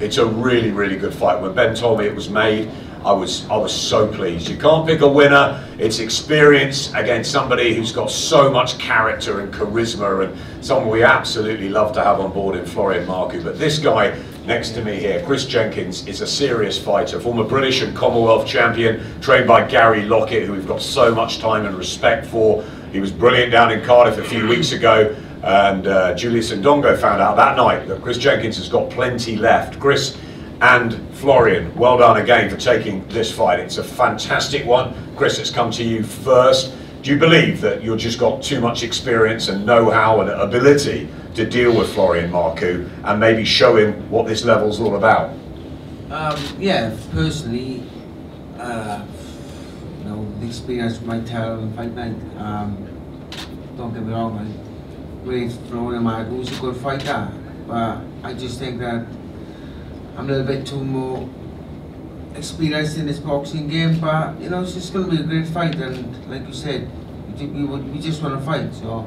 It's a really, really good fight. When Ben told me it was made, I was so pleased. You can't pick a winner. It's experience against somebody who's got so much character and charisma, and someone we absolutely love to have on board in Florian Marku. But this guy next to me here, Chris Jenkins, is a serious fighter, former British and Commonwealth champion, trained by Gary Lockett, who we've got so much time and respect for. He was brilliant down in Cardiff a few weeks ago, and Julius Ndongo found out that night that Chris Jenkins has got plenty left. Chris and Florian, well done again for taking this fight. It's a fantastic one. Chris, it's come to you first. Do you believe that you've just got too much experience and know-how and ability to deal with Florian Marku and maybe show him what this level's all about? Yeah, personally, you know, the experience might tell in fight night. Don't get me wrong, I rate Florian Marku is a good fighter, but I just think that I'm a little bit too more experienced in this boxing game. But you know, it's just going to be a great fight, and like you said, we just want to fight. So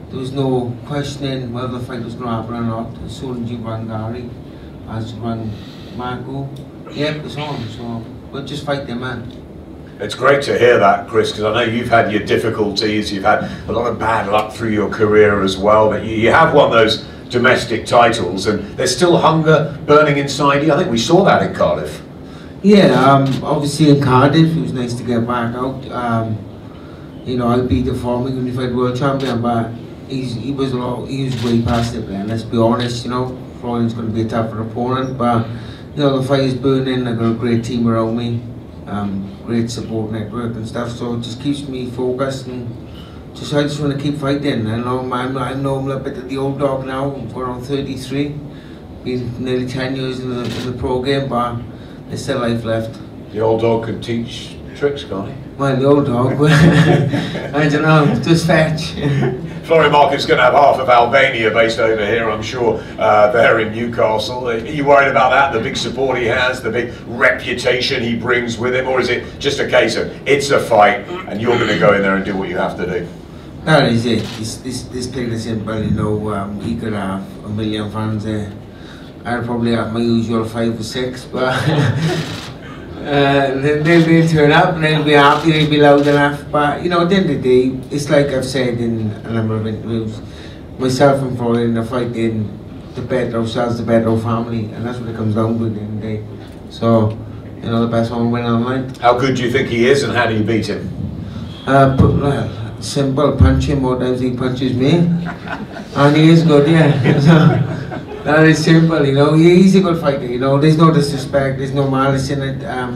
there was no questioning whether the fight was going to happen or not. As soon as you run Gary, as you run Marku, yep, it's on. So we'll just fight them, man. It's great to hear that, Chris, because I know you've had your difficulties, you've had a lot of bad luck through your career as well, but you have won those domestic titles, and there's still hunger burning inside you. I think we saw that in Cardiff. Yeah, obviously in Cardiff, it was nice to get back out. You know, I beat the former unified world champion, but he was way past it, man. Let's be honest, you know, Florian's going to be a tougher opponent, but you know, the fight is burning. I've got a great team around me, great support network and stuff, so it just keeps me focused, and I just want to keep fighting. I know I'm a bit of the old dog now. I'm around 33, been nearly 10 years in the pro game, but there's still life left. The old dog can teach tricks, can't he? Well, the old dog, I don't know, just fetch. Florian Marku's going to have half of Albania based over here, I'm sure, there in Newcastle. Are you worried about that, the big support he has, the big reputation he brings with him, or is it just a case of it's a fight and you're going to go in there and do what you have to do? That is it. This plain and simple, you know. He could have 1 million fans there. I'll probably have my usual 5 or 6, but they'll turn up and they'll be happy, they'll be loud enough. But you know, at the end of the day, it's like I've said in a number of interviews, myself and Florian are fighting to better ourselves, to better our family, and that's what it comes down to at the end of the day. So, you know, the best one will win on the night. How good do you think he is, and how do you beat him? Simple, punch him more times he punches me, and he is good, yeah. So, that is simple, you know. He's a good fighter, you know. There's no disrespect, there's no malice in it. At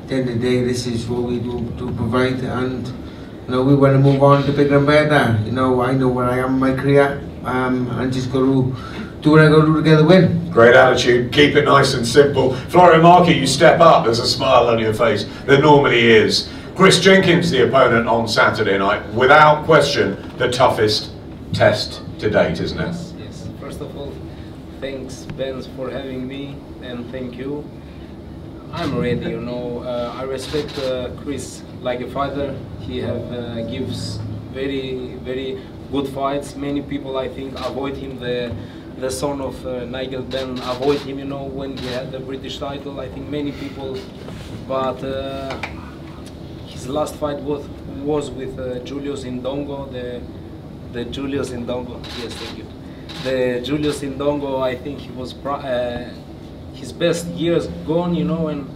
the end of the day, this is what we do to provide, and you know, we want to move on to bigger and better. You know, I know where I am in my career, and just got to do what I got to do to get the win. Great attitude, keep it nice and simple. Florian Marku, you step up, there's a smile on your face. There normally is. Chris Jenkins, the opponent on Saturday night, without question, the toughest test to date, isn't it? Yes. First of all, thanks, Ben, for having me, and thank you. I'm ready, you know. I respect Chris like a fighter. He gives very good fights. Many people, I think, avoid him. The son of NIGEL, BENN, avoid him, you know, when he had the British title. I think many people, but his last fight was with Julius Ndongo, the Julius Ndongo. Yes, thank you. The Julius Ndongo, I think he was his best years gone, you know, and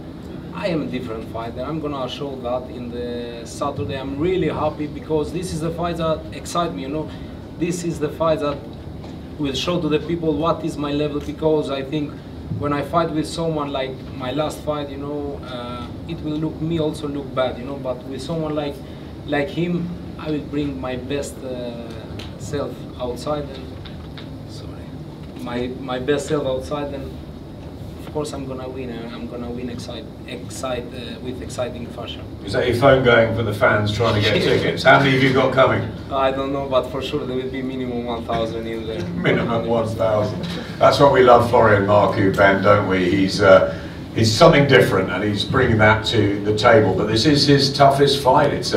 I am a different fighter. I'm gonna show that in the Saturday. I'm really happy because this is the fight that excites me, you know. This is the fight that will show to the people what is my level, because I think when I fight with someone like my last fight, you know, it will also look bad, you know, but with someone like him, I will bring my best self outside, and my best self outside, and of course I'm gonna win. I'm gonna win with exciting fashion. Is that your phone going for the fans trying to get tickets? How many have you got coming? I don't know, but for sure there will be minimum 1,000 in there. Minimum 1,000. That's what we love Florian Marku, Ben, don't we? He's something different, and he's bringing that to the table. But this is his toughest fight. It's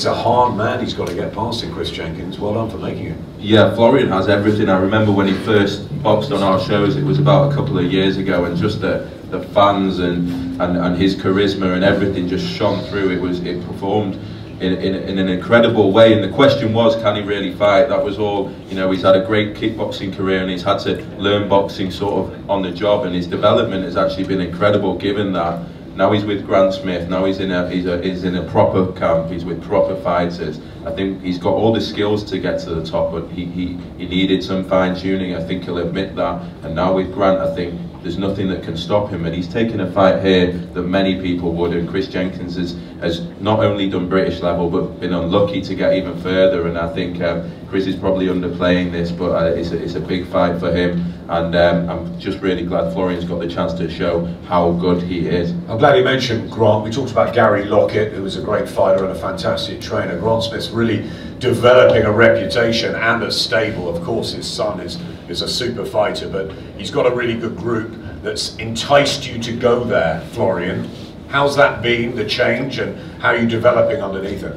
it's a hard man he's got to get past in Chris Jenkins. Well done for making it. Yeah, Florian has everything. I remember when he first boxed on our shows, it was about a couple of years ago, and just the fans and his charisma and everything just shone through. It performed in an incredible way, and the question was, can he really fight? That was all. You know, he's had a great kickboxing career and he's had to learn boxing sort of on the job, and his development has actually been incredible given that. Now he's with Grant Smith, now he's in a proper camp, he's with proper fighters. I think he's got all the skills to get to the top, but he needed some fine tuning, I think he'll admit that. And now with Grant, I think there's nothing that can stop him, and he's taken a fight here that many people would, and Chris Jenkins has not only done British level but been unlucky to get even further, and I think Chris is probably underplaying this, but it's a big fight for him, and I'm just really glad Florian's got the chance to show how good he is. I'm glad you mentioned Grant. We talked about Gary Lockett, who was a great fighter and a fantastic trainer. Grant Smith's really developing a reputation and a stable. Of course his son is a super fighter, but he's got a really good group that's enticed you to go there, Florian. How's that been, the change, and how are you developing underneath it?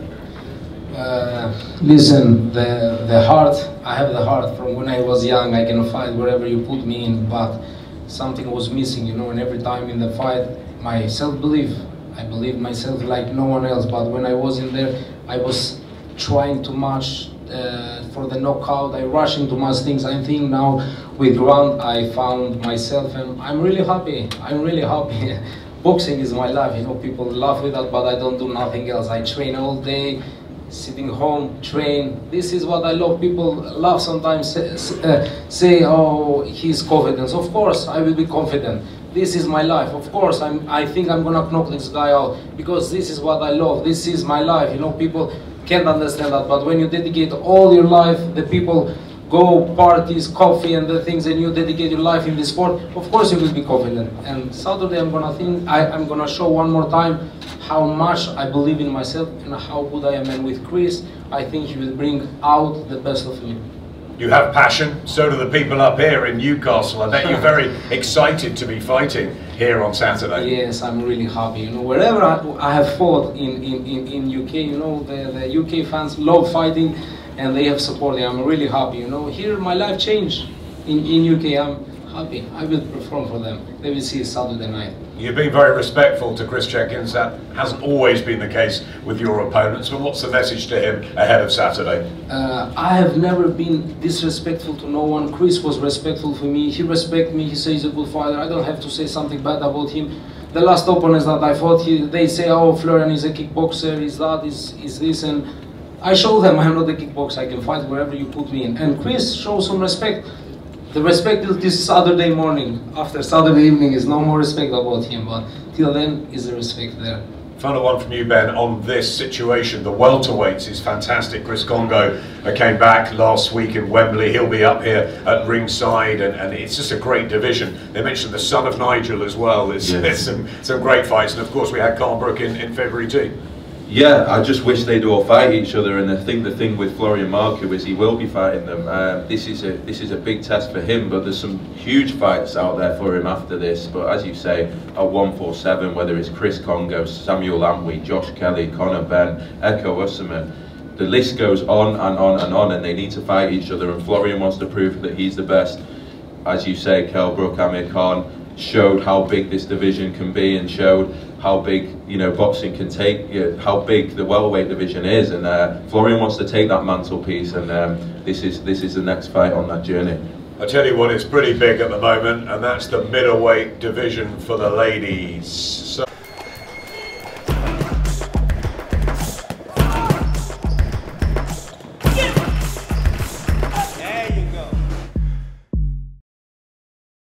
Listen, the heart, I have the heart. From when I was young, I can fight wherever you put me in, but something was missing, you know, and every time in the fight, my self-belief, I believed myself like no one else, but when I was in there, I was trying too much for the knockout, I rushing too much things. I think now with Grant, I found myself, and I'm really happy, Boxing is my life, you know, people laugh with that, but I don't do nothing else. I train all day, sitting home, train. This is what I love. People laugh sometimes, say, oh, he's confident. Of course, I will be confident. This is my life. Of course, I think I'm gonna knock this guy out, because this is what I love. This is my life. You know, people can't understand that, but when you dedicate all your life, the people go parties, coffee and the things, and you dedicate your life in this sport, of course you will be confident. And Saturday I'm gonna show one more time how much I believe in myself and how good I am. And with Chris, I think he will bring out the best of me. You have passion, so do the people up here in Newcastle. I bet you're very excited to be fighting here on Saturday. Yes, I'm really happy. You know, wherever I have fought in UK, you know, the UK fans love fighting, and they have supported. I'm really happy. You know, here my life changed in UK. I'm happy. I will perform for them. They will see Saturday night. You've been very respectful to Chris Jenkins. That hasn't always been the case with your opponents, but what's the message to him ahead of Saturday? I have never been disrespectful to no one. Chris was respectful for me. He respects me. He says he's a good fighter. I don't have to say something bad about him. The last opponents that I fought, they say, oh, Florian is a kickboxer, is that, is this, and I show them I'm not a kickboxer. I can fight wherever you put me in. And Chris shows some respect. The respect till this Saturday morning. After Saturday evening is no more respect about him, but till then is the respect there. Final one from you, Ben, on this situation. The welterweights is fantastic. Chris Congo came back last week in Wembley. He'll be up here at ringside, and it's just a great division. They mentioned the son of Nigel as well. There's some great fights, and of course we had Carl Brook in February too. Yeah, I just wish they'd all fight each other, and I think the thing with Florian Marku is he will be fighting them. This is a big test for him, but there's some huge fights out there for him after this. But as you say, at 147, whether it's Chris Congo, Samuel Amway, Josh Kelly, Conor Benn, Eko Usman, the list goes on and on and on, and they need to fight each other, and Florian wants to prove that he's the best. As you say, Kell Brook, Amir Khan showed how big this division can be, and showed how big, you know, boxing can take, how big the welterweight division is, and Florian wants to take that mantelpiece, and this is the next fight on that journey. I tell you what, it's pretty big at the moment, and that's the middleweight division for the ladies. So